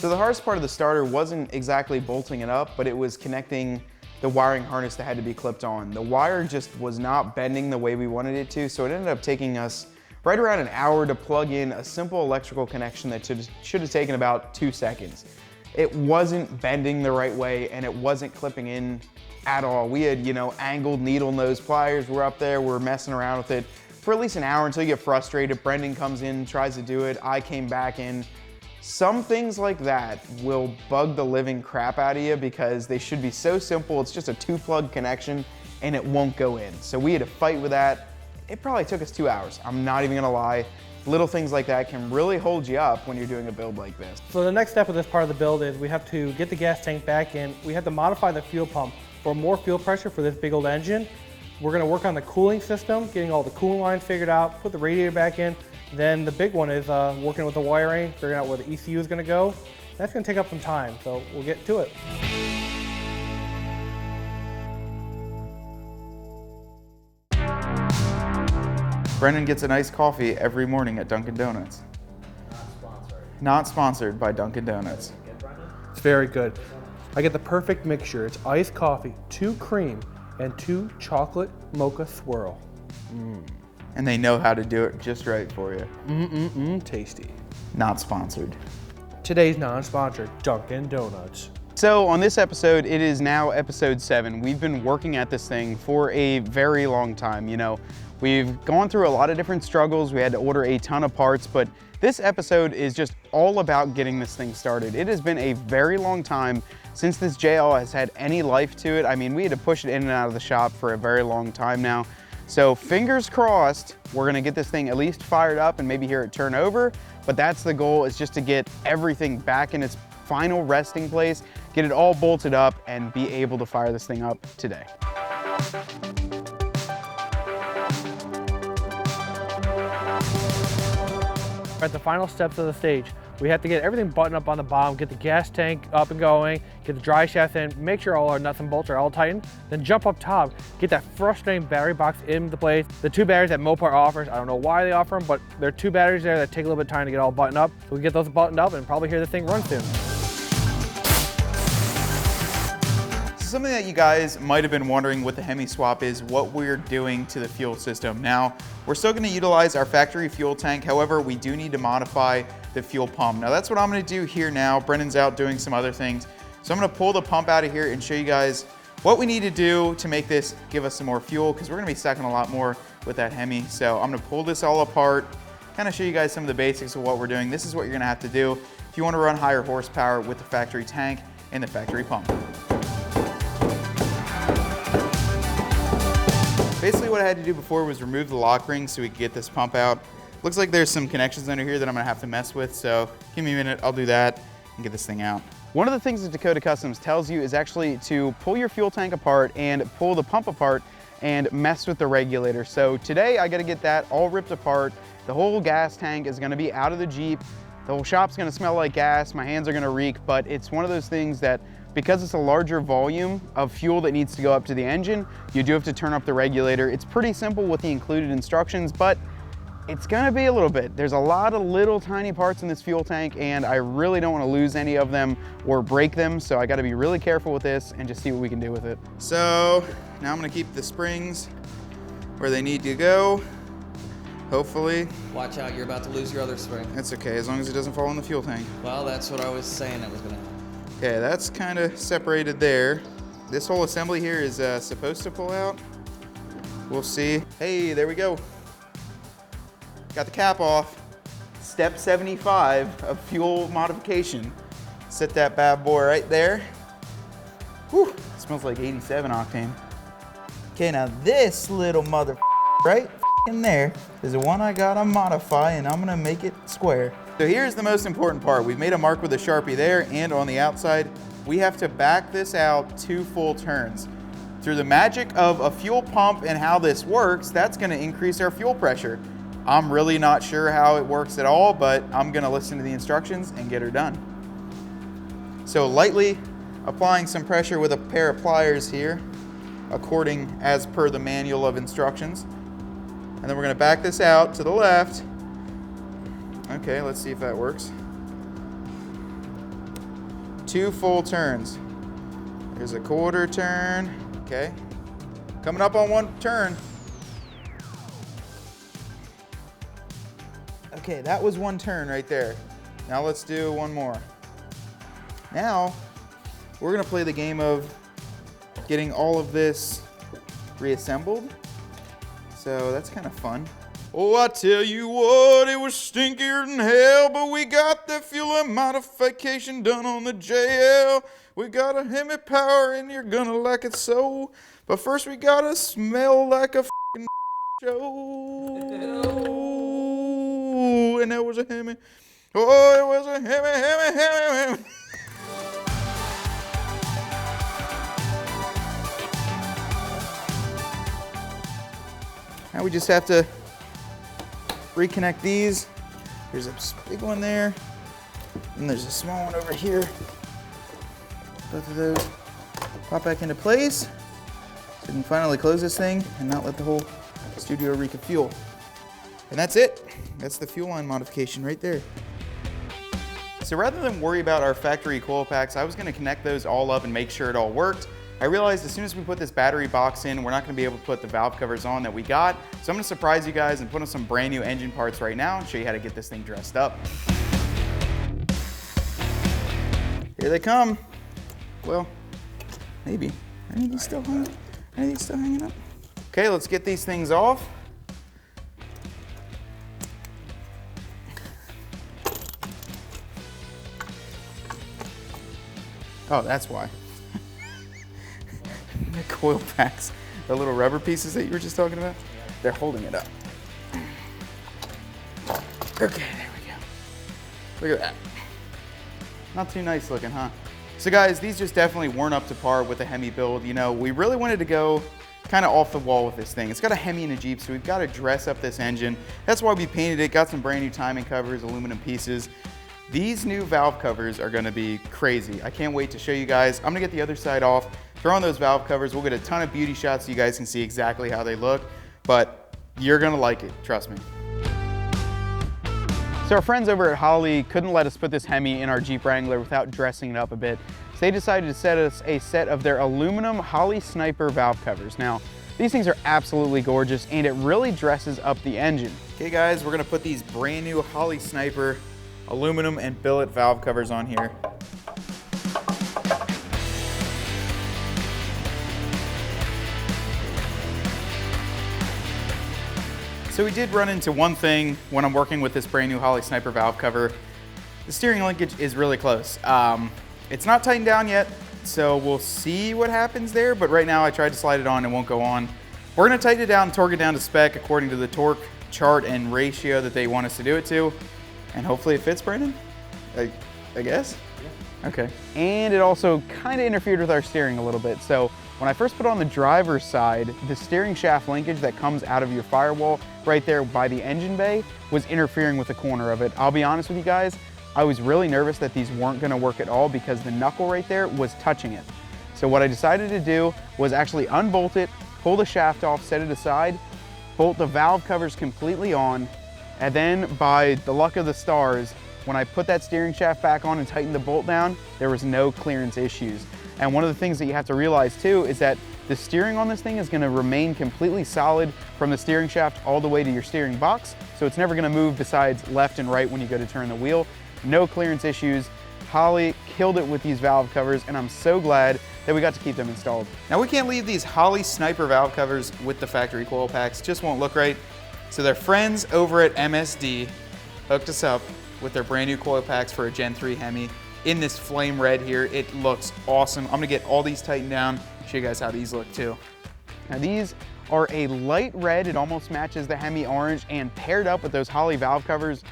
So the hardest part of the starter wasn't exactly bolting it up, but it was connecting the wiring harness that had to be clipped on. The wire just was not bending the way we wanted it to, so it ended up taking us right around an hour to plug in a simple electrical connection that should have taken about 2 seconds. It wasn't bending the right way and it wasn't clipping in at all. We had, angled needle nose pliers. We're up there, we're messing around with it for at least an hour until you get frustrated. Brendan comes in, tries to do it. I came back in. Some things like that will bug the living crap out of you because they should be so simple. It's just a 2-plug connection and it won't go in. So we had to fight with that. It probably took us 2 hours. I'm not even gonna lie. Little things like that can really hold you up when you're doing a build like this. So the next step of this part of the build is we have to get the gas tank back in. We have to modify the fuel pump for more fuel pressure for this big old engine. We're gonna work on the cooling system, getting all the cooling lines figured out, put the radiator back in. Then the big one is working with the wiring, figuring out where the ECU is gonna go. That's gonna take up some time, so we'll get to it. Brendan gets a nice coffee every morning at Dunkin' Donuts. Not sponsored. Not sponsored by Dunkin' Donuts. It's very good. I get the perfect mixture. It's iced coffee, 2 cream, and 2 chocolate mocha swirl. And they know how to do it just right for you. Tasty. Not sponsored. Today's non-sponsored, Dunkin' Donuts. So on this episode, it is now episode 7. We've been working at this thing for a very long time. We've gone through a lot of different struggles. We had to order a ton of parts, but this episode is just all about getting this thing started. It has been a very long time since this JL has had any life to it. I mean, we had to push it in and out of the shop for a very long time now. So fingers crossed, we're gonna get this thing at least fired up and maybe hear it turn over, but that's the goal, is just to get everything back in its final resting place, get it all bolted up, and be able to fire this thing up today. At the final steps of the stage, we have to get everything buttoned up on the bottom, get the gas tank up and going, get the dry shaft in, make sure all our nuts and bolts are all tightened, then jump up top, get that frustrating battery box into place. The 2 batteries that Mopar offers, I don't know why they offer them, but there are 2 batteries there that take a little bit of time to get all buttoned up. So we get those buttoned up and probably hear the thing run soon. Something that you guys might have been wondering with the Hemi swap is what we're doing to the fuel system. Now, we're still gonna utilize our factory fuel tank. However, we do need to modify the fuel pump. Now that's what I'm gonna do here now. Brendan's out doing some other things. So I'm gonna pull the pump out of here and show you guys what we need to do to make this give us some more fuel, because we're gonna be sucking a lot more with that Hemi. So I'm gonna pull this all apart, kind of show you guys some of the basics of what we're doing. This is what you're gonna have to do if you wanna run higher horsepower with the factory tank and the factory pump. Basically what I had to do before was remove the lock ring so we could get this pump out. Looks like there's some connections under here that I'm gonna have to mess with, so give me a minute, I'll do that and get this thing out. One of the things that Dakota Customs tells you is actually to pull your fuel tank apart and pull the pump apart and mess with the regulator. So today I gotta get that all ripped apart. The whole gas tank is gonna be out of the Jeep. The whole shop's gonna smell like gas, my hands are gonna reek, but it's one of those things that because it's a larger volume of fuel that needs to go up to the engine, you do have to turn up the regulator. It's pretty simple with the included instructions, but it's gonna be a little bit. There's a lot of little tiny parts in this fuel tank and I really don't wanna lose any of them or break them, so I gotta be really careful with this and just see what we can do with it. So now I'm gonna keep the springs where they need to go, hopefully. Watch out, you're about to lose your other spring. That's okay, as long as it doesn't fall in the fuel tank. Well, that's what I was saying that was gonna happen. Okay, that's kind of separated there. This whole assembly here is supposed to pull out. We'll see. Hey, there we go. Got the cap off. Step 75 of fuel modification. Set that bad boy right there. Whew, smells like 87 octane. Okay, now this little mother right in there is the one I gotta modify and I'm gonna make it square. So here's the most important part. We've made a mark with a Sharpie there and on the outside. We have to back this out 2 full turns. Through the magic of a fuel pump and how this works, that's gonna increase our fuel pressure. I'm really not sure how it works at all, but I'm gonna listen to the instructions and get her done. So lightly applying some pressure with a pair of pliers here, according as per the manual of instructions. And then we're gonna back this out to the left. Okay, let's see if that works. 2 full turns. There's a quarter turn, okay. Coming up on 1 turn. Okay, that was 1 turn right there. Now let's do 1 more. Now, we're gonna play the game of getting all of this reassembled. So that's kind of fun. Oh, I tell you what, it was stinkier than hell, but we got the fuel and modification done on the JL. We got a Hemi power and you're gonna like it so. But first we gotta smell like a f***ing show. And that was a Hemi. Oh, it was a Hemi. Now we just have to reconnect these. There's a big one there, and there's a small one over here. Both of those pop back into place, so we can finally close this thing and not let the whole studio reek of fuel. And that's it. That's the fuel line modification right there. So rather than worry about our factory coil packs, I was gonna connect those all up and make sure it all worked. I realized as soon as we put this battery box in, we're not gonna be able to put the valve covers on that we got. So I'm gonna surprise you guys and put on some brand new engine parts right now and show you how to get this thing dressed up. Here they come. Well, maybe. Are any of these still hanging up? Okay, let's get these things off. Oh, that's why. The coil packs, the little rubber pieces that you were just talking about, they're holding it up. Okay, there we go. Look at that. Not too nice looking, huh? So guys, these just definitely weren't up to par with the Hemi build. You know, we really wanted to go kind of off the wall with this thing. It's got a Hemi and a Jeep, so we've got to dress up this engine. That's why we painted it, got some brand new timing covers, aluminum pieces. These new valve covers are gonna be crazy. I can't wait to show you guys. I'm gonna get the other side off, throw on those valve covers. We'll get a ton of beauty shots so you guys can see exactly how they look, but you're gonna like it, trust me. So our friends over at Holley couldn't let us put this Hemi in our Jeep Wrangler without dressing it up a bit. So they decided to set us a set of their aluminum Holley Sniper valve covers. Now, these things are absolutely gorgeous and it really dresses up the engine. Okay guys, we're gonna put these brand new Holley Sniper aluminum and billet valve covers on here. So we did run into one thing when I'm working with this brand new Holley Sniper valve cover. The steering linkage is really close. It's not tightened down yet, so we'll see what happens there, but right now I tried to slide it on, it won't go on. We're gonna tighten it down, torque it down to spec according to the torque chart and ratio that they want us to do it to, and hopefully it fits, Brandon? I guess? Yeah. Okay. And it also kind of interfered with our steering a little bit. So when I first put on the driver's side, the steering shaft linkage that comes out of your firewall right there by the engine bay was interfering with the corner of it. I'll be honest with you guys, I was really nervous that these weren't gonna work at all because the knuckle right there was touching it. So what I decided to do was actually unbolt it, pull the shaft off, set it aside, bolt the valve covers completely on, and then by the luck of the stars, when I put that steering shaft back on and tightened the bolt down, there was no clearance issues. And one of the things that you have to realize too is that the steering on this thing is gonna remain completely solid from the steering shaft all the way to your steering box. So it's never gonna move besides left and right when you go to turn the wheel. No clearance issues. Holley killed it with these valve covers and I'm so glad that we got to keep them installed. Now we can't leave these Holley Sniper valve covers with the factory coil packs, just won't look right. So their friends over at MSD hooked us up with their brand new coil packs for a Gen 3 Hemi in this flame red here. It looks awesome. I'm gonna get all these tightened down, show you guys how these look too. Now these are a light red, it almost matches the Hemi orange, and paired up with those Holley valve covers,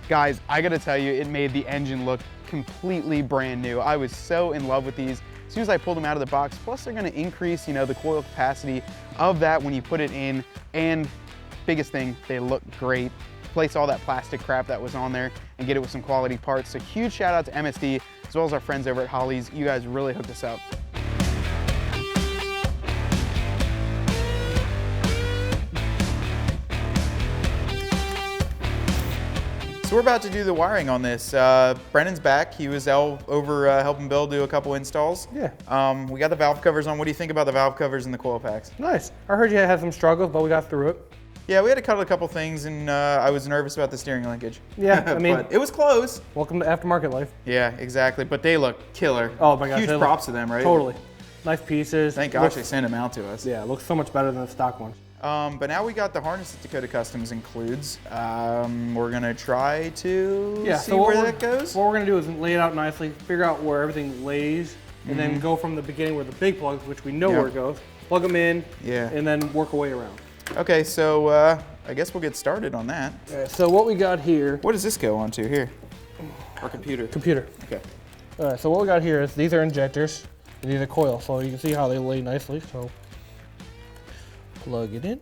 guys, I gotta tell you, it made the engine look completely brand new. I was so in love with these. As soon as I pulled them out of the box, plus they're gonna increase, you know, the coil capacity of that when you put it in, and biggest thing, they look great. Replace all that plastic crap that was on there and get it with some quality parts. So huge shout out to MSD as well as our friends over at Holley's. You guys really hooked us up. So So we're about to do the wiring on this. Brennan's back. He was over helping Bill do a couple installs. Yeah. We got the valve covers on. What do you think about the valve covers and the coil packs? Nice. I heard you had some struggles, but we got through it. Yeah, we had to cut a couple things, and I was nervous about the steering linkage. Yeah, I mean, but it was close. welcome to aftermarket life. Yeah, exactly. But they look killer. Oh my gosh. Huge they props look, to them, right? Totally. Nice pieces. Thank gosh they sent them out to us. Yeah, it looks so much better than the stock ones. But now we got the harness that Dakota Customs includes. We're gonna try to see where that goes. What we're gonna do is lay it out nicely, figure out where everything lays, and then go from the beginning where the big plugs, which we know where it goes, plug them in, and then work our way around. Okay, so I guess we'll get started on that. Alright, so what we got here. What does this go onto here? Our computer. Computer. Okay. Alright, so what we got here is these are injectors, and these are coils, so you can see how they lay nicely. So plug it in,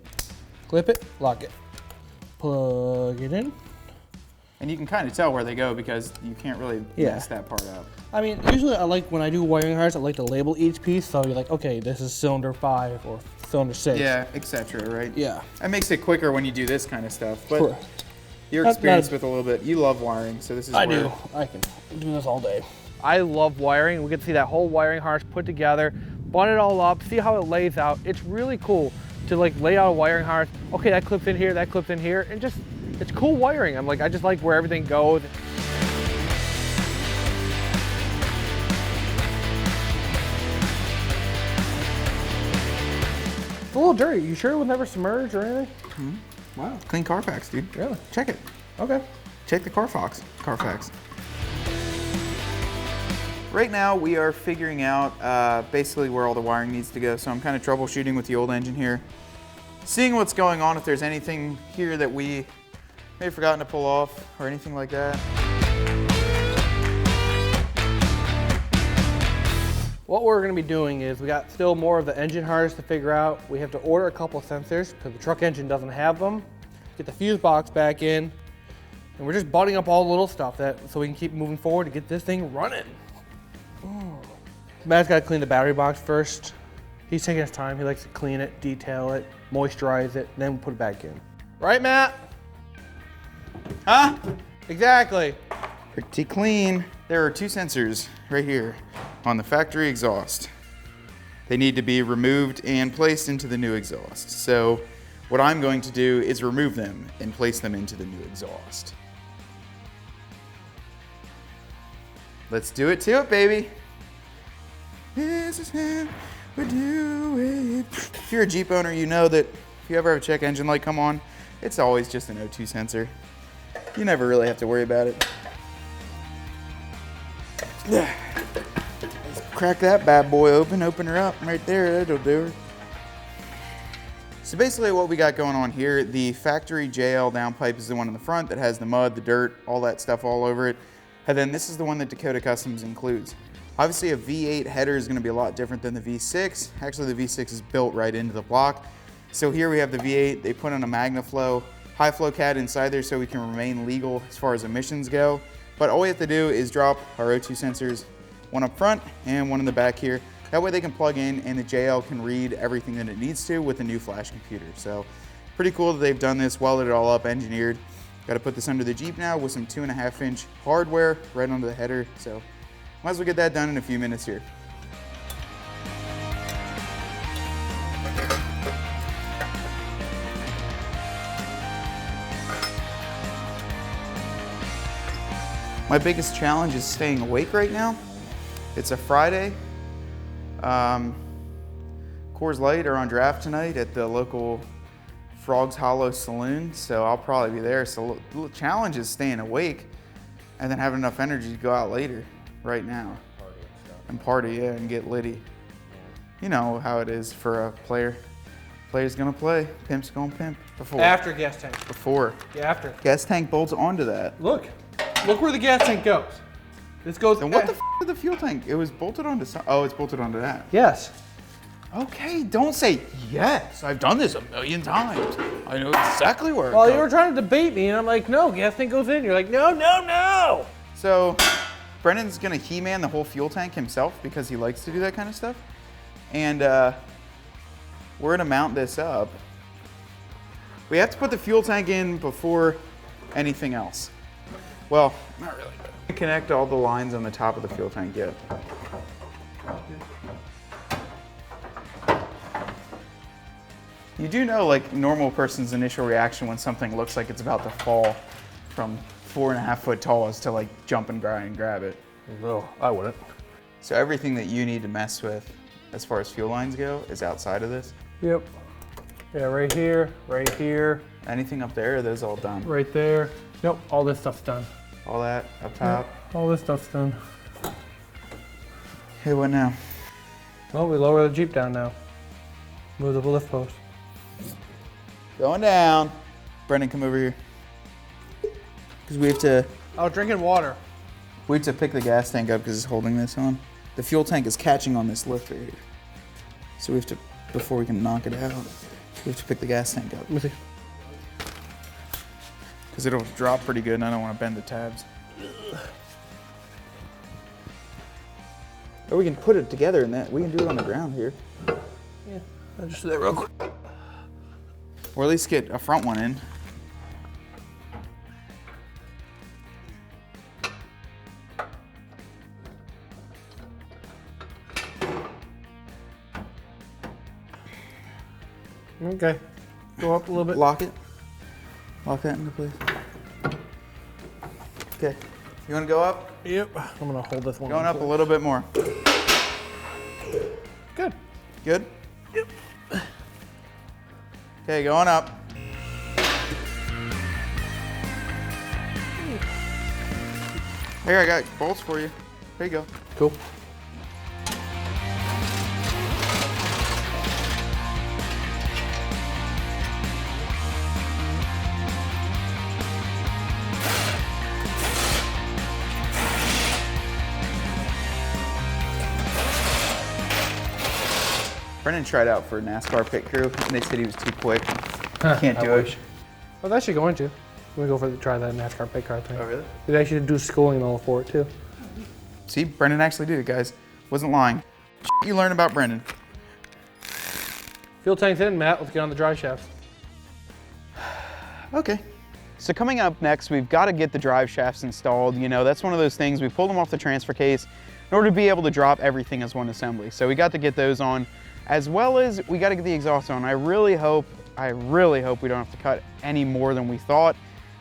clip it, lock it. Plug it in. And you can kind of tell where they go because you can't really mess that part up. I mean, usually I like, when I do wiring harness, I like to label each piece, so you're like, okay, this is cylinder 5 or cylinder 6. Yeah, etc. Right? Yeah. That makes it quicker when you do this kind of stuff. But Sure. you're experienced with a little bit. You love wiring, so this is I do. I can do this all day. I love wiring. We get to see that whole wiring harness put together, button it all up, see how it lays out. It's really cool to like lay out a wiring harness. Okay, that clips in here, that clips in here, and just, it's cool wiring. I just like where everything goes. It's a little dirty. You sure it will never submerge or anything? Wow. Clean Carfax, dude. Really? Check it. Okay. Check the Carfax. Right now we are figuring out basically where all the wiring needs to go. So I'm kind of troubleshooting with the old engine here. Seeing what's going on, if there's anything here that we may have forgotten to pull off or anything like that. What we're going to be doing is we got still more of the engine harness to figure out. We have to order a couple of sensors because the truck engine doesn't have them. Get the fuse box back in. And we're just butting up all the little stuff so we can keep moving forward to get this thing running. Matt's got to clean the battery box first. He's taking his time. He likes to clean it, detail it, moisturize it, then put it back in. Right, Matt? Huh? Exactly. Pretty clean. There are two sensors right here on the factory exhaust. They need to be removed and placed into the new exhaust. So what I'm going to do is remove them and place them into the new exhaust. Let's do it to it, baby. This is how we do it. If you're a Jeep owner, you know that if you ever have a check engine light come on, it's always just an O2 sensor. You never really have to worry about it. Let's crack that bad boy open, open her up right there, that'll do her. So basically what we got going on here, the factory JL downpipe is the one in the front that has the mud, the dirt, all that stuff all over it. And then this is the one that Dakota Customs includes. Obviously a V8 header is gonna be a lot different than the V6. Actually the V6 is built right into the block. So here we have the V8, they put on a MagnaFlow high flow cat inside there so we can remain legal as far as emissions go. But all we have to do is drop our O2 sensors, one up front and one in the back here. That way they can plug in and the JL can read everything that it needs to with a new flash computer. So pretty cool that they've done this, welded it all up, engineered. Got to put this under the Jeep now with some 2.5-inch hardware right under the header. So might as well get that done in a few minutes here. My biggest challenge is staying awake right now. It's a Friday. Coors Light are on draft tonight at the local Frogs Hollow Saloon, so I'll probably be there. So the challenge is staying awake and then having enough energy to go out later right now. Party, yeah, and get litty. You know how it is for a player. Player's gonna play, pimp's gonna pimp. Before. After gas tank. Before. Yeah, after. Gas tank bolts onto that. Look where the gas tank goes. This goes. And what the f is the fuel tank? It was bolted onto some. Oh, it's bolted onto that. Yes. Okay, don't say yes. I've done this 1,000,000 times. I know exactly where it Well, goes. you were trying to debate me, and I'm like, no, gas tank goes in. You're like, no, no, no. So, Brennan's gonna He-Man the whole fuel tank himself because he likes to do that kind of stuff. And we're gonna mount this up. We have to put the fuel tank in before anything else. Well, not really. Connect all the lines on the top of the fuel tank yet. You do know, like, normal person's initial reaction when something looks like it's about to fall from 4.5 foot tall is to like jump and grab it. No, I wouldn't. So everything that you need to mess with as far as fuel lines go is outside of this. Yep. Yeah, right here, Anything up there, are those all done? right there. Nope, all this stuff's done. All that up top? All this stuff's done. Hey, what now? Well, we lower the Jeep down now. Move the lift post. Going down. Brendan, come over here. Because we have to I was drinking water. pick the gas tank up because it's holding this on. The fuel tank is catching on this lift right here. So we have to, before we can knock it out, we have to pick the gas tank up. Let me see. Because it'll drop pretty good and I don't want to bend the tabs. Or we can put it together and we can do it on the ground here. Yeah, I'll just do that real quick. Or at least get a front one in. Okay, go up a little bit. Lock it. Lock that into place. Okay. You want to go up? Yep, I'm gonna hold this one. Going up a little bit more. Good. Good? Yep. Okay, going up. Here, I got bolts for you. There you go. Cool. Brendan tried out for NASCAR pit crew, and they said he was too quick. Can't do it. I was actually going to. I'm gonna go try that NASCAR pit car thing. Oh, really? They actually do schooling and all for it too. See, Brendan actually did it, guys. Wasn't lying. You learn about Brendan. Fuel tank's in, Matt. Let's get on the drive shafts. Okay. So coming up next, we've got to get the drive shafts installed. You know, that's one of those things. We pulled them off the transfer case in order to be able to drop everything as one assembly. So we got to get those on, as well as we got to get the exhaust on. I really hope we don't have to cut any more than we thought.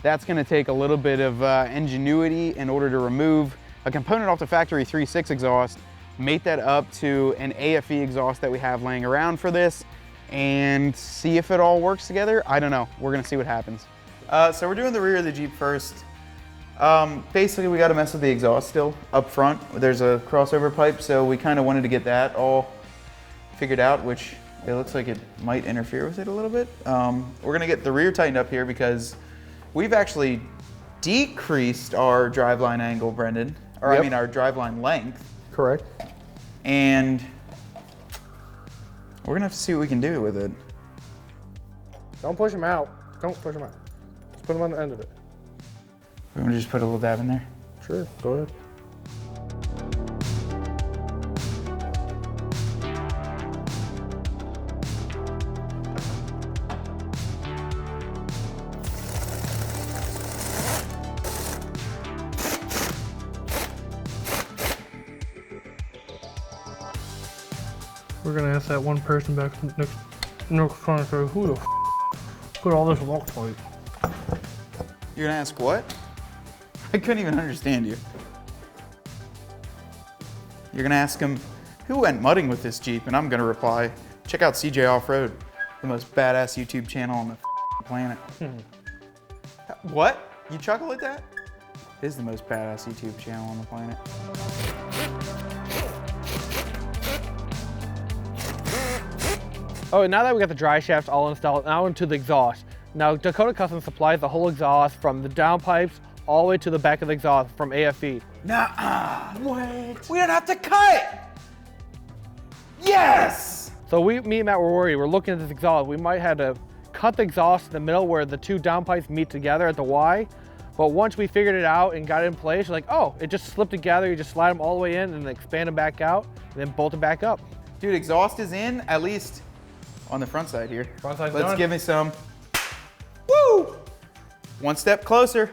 That's going to take a little bit of ingenuity in order to remove a component off the factory 3.6 exhaust, mate that up to an AFE exhaust that we have laying around for this, and see if it all works together. I don't know. We're going to see what happens. So we're doing the rear of the Jeep first. Basically, we got to mess with the exhaust still up front. There's a crossover pipe, so we kind of wanted to get that all figured out, which it looks like it might interfere with it a little bit. We're going to get the rear tightened up here because we've actually decreased our driveline angle, Brendan. Or Yep. I mean our driveline length. Correct. And we're gonna have to see what we can do with it. Don't push them out. Don't push them out. Just put them on the end of it. We're gonna just put a little dab in there. Sure, go ahead. We're gonna ask that one person back next corner, so who the put all this lock for you? You're gonna ask what? I couldn't even understand you. You're gonna ask him, who went mudding with this Jeep? And I'm gonna reply, check out CJ Off-Road, the most badass YouTube channel on the planet. What? You chuckle at that? It is the most badass YouTube channel on the planet. Oh, and now that we got the drive shafts all installed, now into the exhaust. Now, Dakota Custom supplies the whole exhaust from the downpipes all the way to the back of the exhaust from AFE. Nuh-uh. What? We don't have to cut! Yes! So me and Matt were worried. We're looking at this exhaust. We might have to cut the exhaust in the middle where the two downpipes meet together at the Y. But once we figured it out and got it in place, we're like, oh, it just slipped together. You just slide them all the way in and then expand them back out and then bolt them back up. Dude, exhaust is in, at least on the front side here. Front side's Let's done. give me some. Woo! One step closer.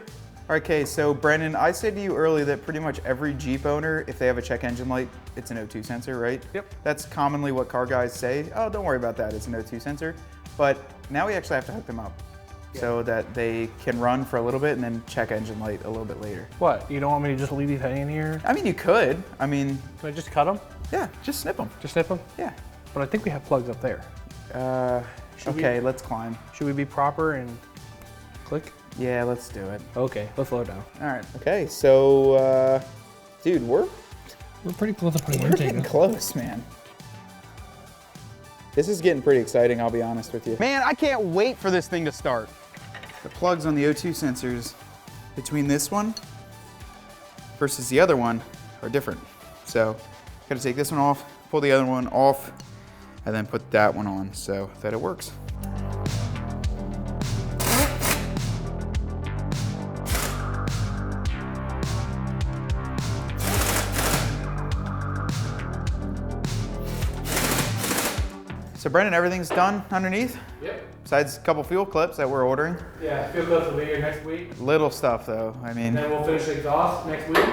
All right, okay, so Brendan, I said to you earlier that pretty much every Jeep owner, if they have a check engine light, it's an O2 sensor, right? Yep. That's commonly what car guys say. Oh, don't worry about that, it's an O2 sensor. But now we actually have to hook them up so that they can run for a little bit and then check engine light a little bit later. What? You don't want me to just leave these hanging here? I mean, you could. I mean, Can I just cut them? yeah, just snip them. Just snip them? Yeah. But I think we have plugs up there. Okay, let's climb. Should we be proper and click? Yeah, let's do it. Okay, let's load down. All right. Okay, so, dude, we're We're pretty close to putting getting close, man. This is getting pretty exciting, I'll be honest with you. Man, I can't wait for this thing to start. The plugs on the O2 sensors between this one versus the other one are different. So, gotta take this one off, pull the other one off, and then put that one on so that it works. So Brendan, everything's done underneath? Yep. Besides a couple fuel clips that we're ordering. Yeah, fuel clips will be here next week. Little stuff though, I mean. Then we'll finish the exhaust next week.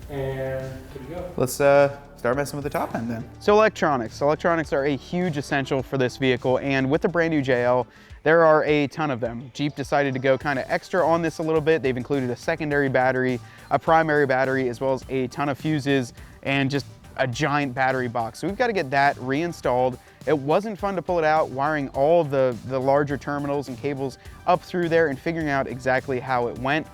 And good to go. Let's start messing with the top end then. So electronics. Electronics are a huge essential for this vehicle, and with the brand new JL, there are a ton of them. Jeep decided to go kind of extra on this a little bit. They've included a secondary battery, a primary battery, as well as a ton of fuses, and just a giant battery box. So we've got to get that reinstalled. It wasn't fun to pull it out, wiring all of the larger terminals and cables up through there and figuring out exactly how it went.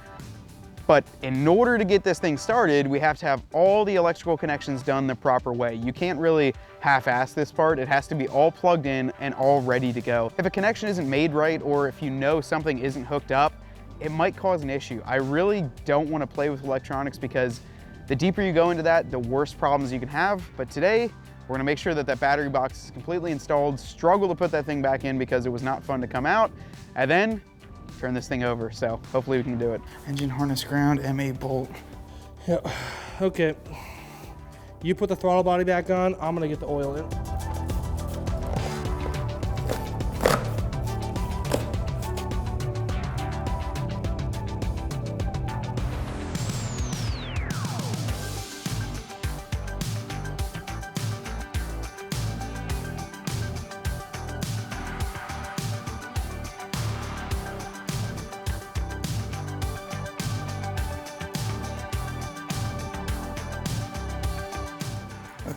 But in order to get this thing started, we have to have all the electrical connections done the proper way. You can't really half-ass this part. It has to be all plugged in and all ready to go. If a connection isn't made right, or if you know something isn't hooked up, it might cause an issue. I really don't want to play with electronics because the deeper you go into that, the worse problems you can have. But today, we're gonna make sure that that battery box is completely installed, struggle to put that thing back in because it was not fun to come out, and then turn this thing over. So hopefully we can do it. Engine harness ground, MA bolt. Yep. Okay. You put the throttle body back on. I'm gonna get the oil in.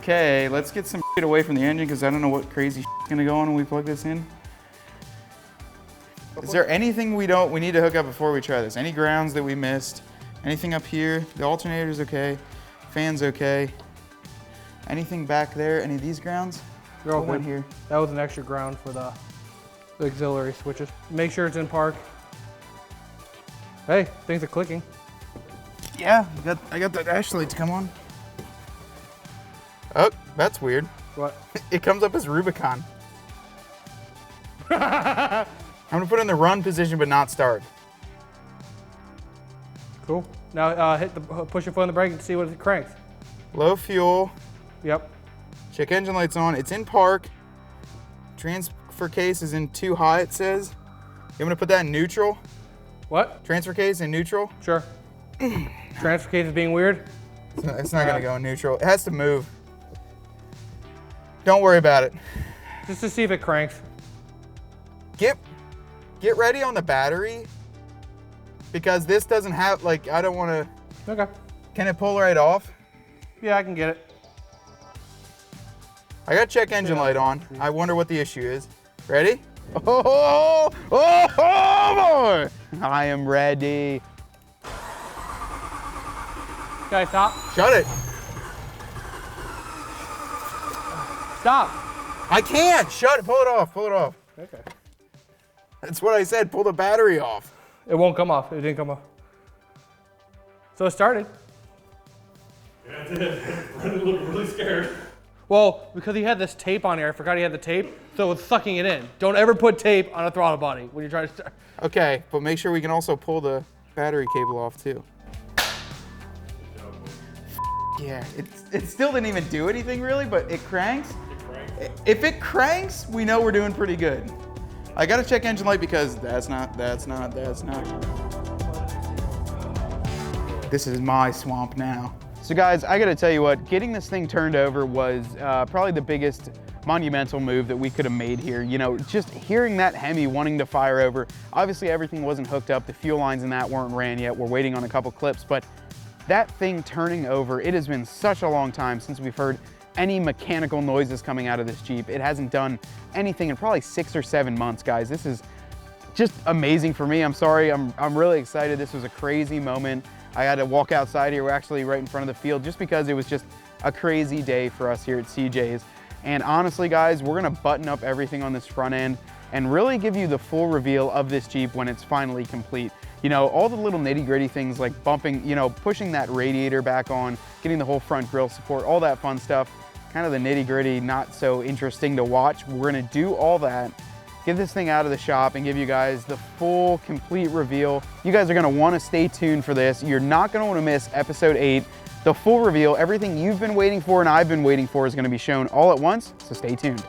Okay, let's get some shit away from the engine because I don't know what crazy shit's gonna go on when we plug this in. Is there anything we need to hook up before we try this? Any grounds that we missed? Anything up here? The alternator's okay. Fan's okay. Anything back there? Any of these grounds? They're all What went good. here? That was an extra ground for the auxiliary switches. Make sure it's in park. Hey, things are clicking. Yeah, I got the dash light to come on. Oh, that's weird. What? It comes up as Rubicon. I'm gonna put it in the run position but not start. Cool. Now push your foot on the brake and see what it cranks. Low fuel. Yep. Check engine lights on. It's in park. Transfer case is in too high, it says. You want me to put that in neutral? What? Transfer case in neutral? Sure. Transfer case is being weird. It's not gonna go in neutral. It has to move. Don't worry about it. Just to see if it cranks. Get ready on the battery because this doesn't have, like, I don't wanna. Okay. Can it pull right off? Yeah, I can get it. I got check engine light on. I wonder what the issue is. Ready? Oh boy! I am ready. Okay, stop. Shut it. Stop. I can't. Shut it. Pull it off. Pull it off. Okay. That's what I said. Pull the battery off. It won't come off. It didn't come off. So it started. Yeah, it did. Brendan looked really scared. Well, because he had this tape on here, I forgot he had the tape, so it's sucking it in. Don't ever put tape on a throttle body when you're trying to start. Okay, but make sure we can also pull the battery cable off too. Yeah, it still didn't even do anything really, but it cranks. If it cranks, we know we're doing pretty good. I gotta check engine light because that's not. This is my swamp now. So guys, I gotta tell you what, getting this thing turned over was probably the biggest monumental move that we could have made here. You know, just hearing that Hemi wanting to fire over, obviously everything wasn't hooked up, the fuel lines in that weren't ran yet, we're waiting on a couple clips, but that thing turning over, it has been such a long time since we've heard any mechanical noises coming out of this Jeep. It hasn't done anything in probably 6 or 7 months, guys. This is just amazing for me. I'm sorry, I'm really excited. This was a crazy moment. I had to walk outside here. We're actually right in front of the field just because it was just a crazy day for us here at CJ's. And honestly, guys, we're gonna button up everything on this front end and really give you the full reveal of this Jeep when it's finally complete. You know, all the little nitty gritty things like bumping, you know, pushing that radiator back on, getting the whole front grille support, all that fun stuff, kind of the nitty gritty, not so interesting to watch. We're gonna do all that, get this thing out of the shop and give you guys the full, complete reveal. You guys are gonna wanna stay tuned for this. You're not gonna wanna miss episode 8. The full reveal, everything you've been waiting for and I've been waiting for is gonna be shown all at once, so stay tuned.